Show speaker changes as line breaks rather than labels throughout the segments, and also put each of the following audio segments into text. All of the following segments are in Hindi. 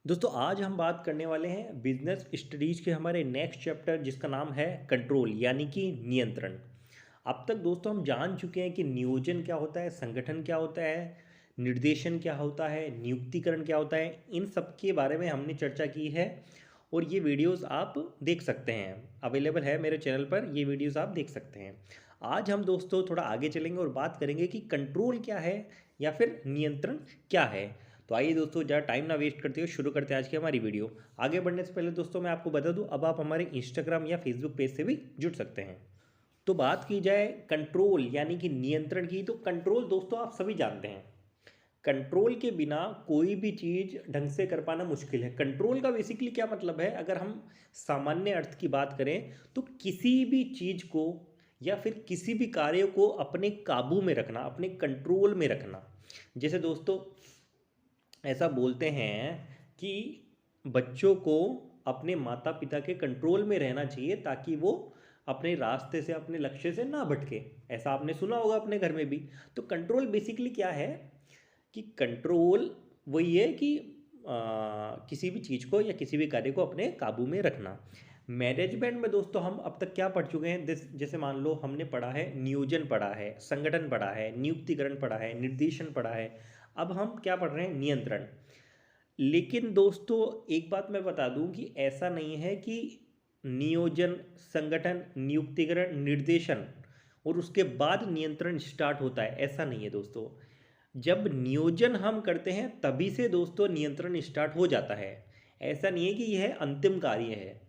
दोस्तों आज हम बात करने वाले हैं बिजनेस स्टडीज के हमारे नेक्स्ट चैप्टर जिसका नाम है कंट्रोल यानी कि नियंत्रण। अब तक दोस्तों हम जान चुके हैं कि नियोजन क्या होता है, संगठन क्या होता है, निर्देशन क्या होता है, नियुक्तिकरण क्या होता है। इन सब के बारे में हमने चर्चा की है और ये वीडियोस आप देख सकते हैं, अवेलेबल है मेरे चैनल पर। ये वीडियोस आप देख सकते हैं। आज हम दोस्तों थोड़ा आगे चलेंगे और बात करेंगे कि कंट्रोल क्या है या फिर नियंत्रण क्या है। तो आइए दोस्तों ज़्यादा टाइम ना वेस्ट करते हुए शुरू करते हैं आज की हमारी वीडियो। आगे बढ़ने से पहले दोस्तों मैं आपको बता दूं, अब आप हमारे इंस्टाग्राम या फेसबुक पेज से भी जुड़ सकते हैं। तो बात की जाए कंट्रोल यानी कि नियंत्रण की, तो कंट्रोल दोस्तों आप सभी जानते हैं, कंट्रोल के बिना कोई भी चीज़ ढंग से कर पाना मुश्किल है। कंट्रोल का बेसिकली क्या मतलब है, अगर हम सामान्य अर्थ की बात करें तो किसी भी चीज़ को या फिर किसी भी कार्य को अपने काबू में रखना, अपने कंट्रोल में रखना। जैसे दोस्तों ऐसा बोलते हैं कि बच्चों को अपने माता पिता के कंट्रोल में रहना चाहिए ताकि वो अपने रास्ते से, अपने लक्ष्य से ना भटके। ऐसा आपने सुना होगा अपने घर में भी। तो कंट्रोल बेसिकली क्या है कि कंट्रोल वही है कि किसी भी चीज़ को या किसी भी कार्य को अपने काबू में रखना। मैनेजमेंट में दोस्तों हम अब तक क्या पढ़ चुके हैं, जैसे मान लो हमने पढ़ा है नियोजन, पढ़ा है संगठन, पढ़ा है नियुक्तिकरण, पढ़ा है निर्देशन, पढ़ा है। अब हम क्या पढ़ रहे हैं, नियंत्रण। लेकिन दोस्तों एक बात मैं बता दूं कि ऐसा नहीं है कि नियोजन, संगठन, नियुक्तिकरण, निर्देशन और उसके बाद नियंत्रण स्टार्ट होता है, ऐसा नहीं है दोस्तों। जब नियोजन हम करते हैं तभी से दोस्तों नियंत्रण स्टार्ट हो जाता है। ऐसा नहीं है कि यह अंतिम कार्य है,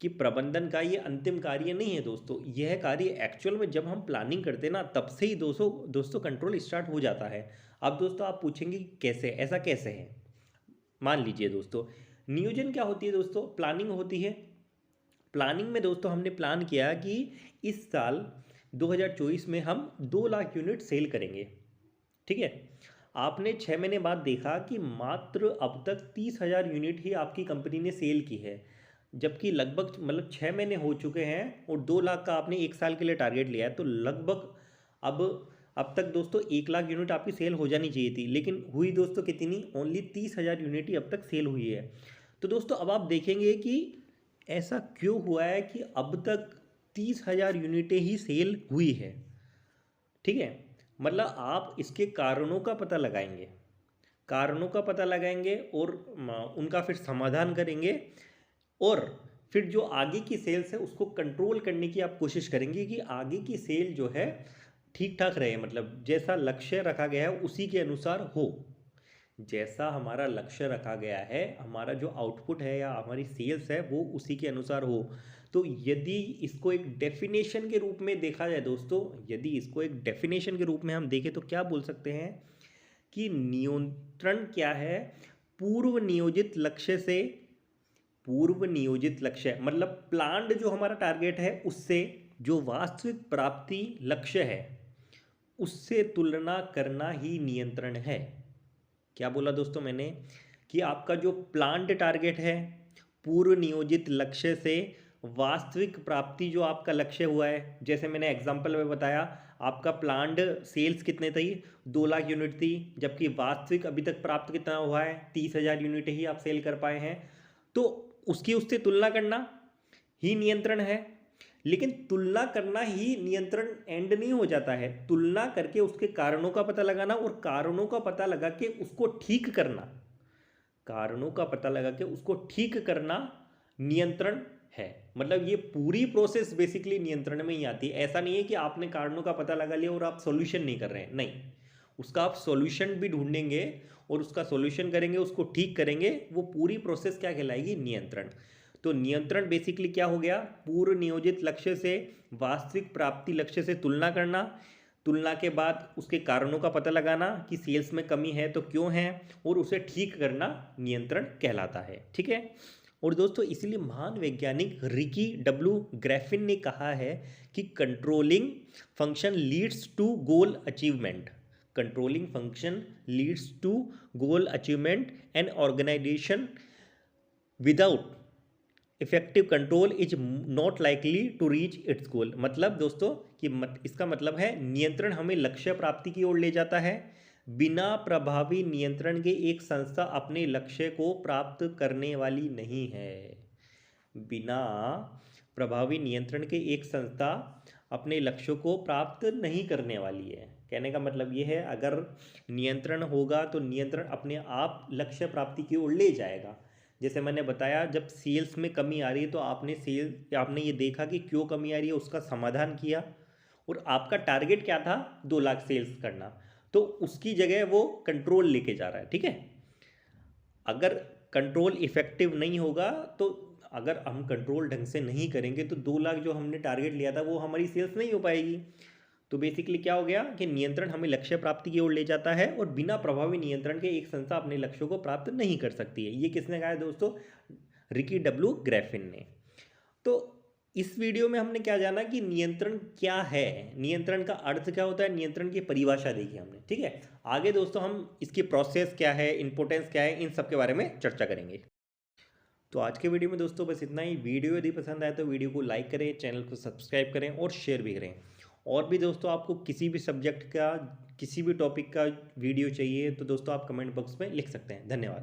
कि प्रबंधन का ये अंतिम कार्य नहीं है दोस्तों। यह कार्य एक्चुअल में जब हम प्लानिंग करते हैं ना तब से ही दोस्तों दोस्तों कंट्रोल स्टार्ट हो जाता है। अब दोस्तों आप पूछेंगे कि कैसे, ऐसा कैसे है। मान लीजिए दोस्तों, नियोजन क्या होती है दोस्तों, प्लानिंग होती है। प्लानिंग में दोस्तों हमने प्लान किया कि इस साल 2024 में हम 2 लाख यूनिट सेल करेंगे, ठीक है। आपने 6 महीने बाद देखा कि मात्र अब तक 30,000 यूनिट ही आपकी कंपनी ने सेल की है, जबकि लगभग मतलब 6 महीने हो चुके हैं और 2 लाख का आपने एक साल के लिए टारगेट लिया है। तो लगभग अब अब तक दोस्तों 1 लाख यूनिट आपकी सेल हो जानी चाहिए थी, लेकिन हुई दोस्तों कितनी, ओनली 30,000 यूनिट ही अब तक सेल हुई है। तो दोस्तों अब आप देखेंगे कि ऐसा क्यों हुआ है कि अब तक 30,000 यूनिटें ही सेल हुई है, ठीक है। मतलब आप इसके कारणों का पता लगाएंगे, कारणों का पता लगाएंगे और उनका फिर समाधान करेंगे और फिर जो आगे की सेल्स है उसको कंट्रोल करने की आप कोशिश करेंगे कि आगे की सेल जो है ठीक ठाक रहे, मतलब जैसा लक्ष्य रखा गया है उसी के अनुसार हो। जैसा हमारा लक्ष्य रखा गया है, हमारा जो आउटपुट है या हमारी सेल्स है वो उसी के अनुसार हो। तो यदि इसको एक डेफिनेशन के रूप में देखा जाए दोस्तों, यदि इसको एक डेफिनेशन के रूप में हम देखें तो क्या बोल सकते हैं कि नियंत्रण क्या है, पूर्व नियोजित लक्ष्य से, पूर्व नियोजित लक्ष्य मतलब प्लान्ड जो हमारा टारगेट है उससे जो वास्तविक प्राप्ति लक्ष्य है उससे तुलना करना ही नियंत्रण है। क्या बोला दोस्तों मैंने, कि आपका जो प्लान्ड टारगेट है पूर्व नियोजित लक्ष्य से वास्तविक प्राप्ति जो आपका लक्ष्य हुआ है, जैसे मैंने एग्जांपल में बताया आपका प्लान्ड सेल्स कितने थी, 2 लाख यूनिट थी, जबकि वास्तविक अभी तक प्राप्त कितना हुआ है, 30,000 यूनिट ही आप सेल कर पाए हैं। तो उसकी उससे तुलना करना ही नियंत्रण है। लेकिन तुलना करना ही नियंत्रण एंड नहीं हो जाता है, तुलना करके उसके कारणों का पता लगाना और कारणों का पता लगा के उसको ठीक करना, कारणों का पता लगा के उसको ठीक करना नियंत्रण है। मतलब ये पूरी प्रोसेस बेसिकली नियंत्रण में ही आती है। ऐसा नहीं है कि आपने कारणों का पता लगा लिया और आप सॉल्यूशन नहीं कर रहे हैं, नहीं, उसका आप सॉल्यूशन भी ढूंढेंगे और उसका सॉल्यूशन करेंगे, उसको ठीक करेंगे, वो पूरी प्रोसेस क्या कहलाएगी, नियंत्रण। तो नियंत्रण बेसिकली क्या हो गया, पूर्व नियोजित लक्ष्य से वास्तविक प्राप्ति लक्ष्य से तुलना करना, तुलना के बाद उसके कारणों का पता लगाना कि सेल्स में कमी है तो क्यों है, और उसे ठीक करना नियंत्रण कहलाता है, ठीक है। और दोस्तों इसीलिए महान वैज्ञानिक रिकी डब्ल्यू ग्रैफिन ने कहा है कि controlling function leads to goal achievement, controlling function leads to goal achievement and organisation without effective control is not likely to reach its goal. मतलब दोस्तों कि इसका मतलब है नियंत्रण हमें लक्ष्य प्राप्ति की ओर ले जाता है, बिना प्रभावी नियंत्रण के एक संस्था अपने लक्ष्य को प्राप्त करने वाली नहीं है। बिना प्रभावी नियंत्रण के एक संस्था अपने लक्ष्यों को प्राप्त नहीं करने वाली है। कहने का मतलब ये है, अगर नियंत्रण होगा तो नियंत्रण अपने आप लक्ष्य प्राप्ति की ओर ले जाएगा। जैसे मैंने बताया, जब सेल्स में कमी आ रही है तो आपने ये देखा कि क्यों कमी आ रही है, उसका समाधान किया, और आपका टारगेट क्या था, 2 लाख सेल्स करना, तो उसकी जगह वो कंट्रोल लेके जा रहा है। ठीक है, अगर कंट्रोल इफेक्टिव नहीं होगा तो अगर हम कंट्रोल ढंग से नहीं करेंगे तो 2 लाख जो हमने टारगेट लिया था वो हमारी सेल्स नहीं हो पाएगी। तो बेसिकली क्या हो गया कि नियंत्रण हमें लक्ष्य प्राप्ति की ओर ले जाता है, और बिना प्रभावी नियंत्रण के एक संस्था अपने लक्ष्यों को प्राप्त नहीं कर सकती है। ये किसने कहा है दोस्तों? रिकी डब्ल्यू ग्रैफिन ने। तो इस वीडियो में हमने क्या जाना कि नियंत्रण क्या है, नियंत्रण का अर्थ क्या होता है, नियंत्रण की परिभाषा देखी हमने। ठीक है, आगे दोस्तों हम इसकी प्रोसेस क्या है, इंपॉर्टेंस क्या है, इन सब के बारे में चर्चा करेंगे। तो आज के वीडियो में दोस्तों बस इतना ही। वीडियो यदि पसंद आए तो वीडियो को लाइक करें, चैनल को सब्सक्राइब करें और शेयर भी करें। और भी दोस्तों आपको किसी भी सब्जेक्ट का, किसी भी टॉपिक का वीडियो चाहिए तो दोस्तों आप कमेंट बॉक्स में लिख सकते हैं। धन्यवाद।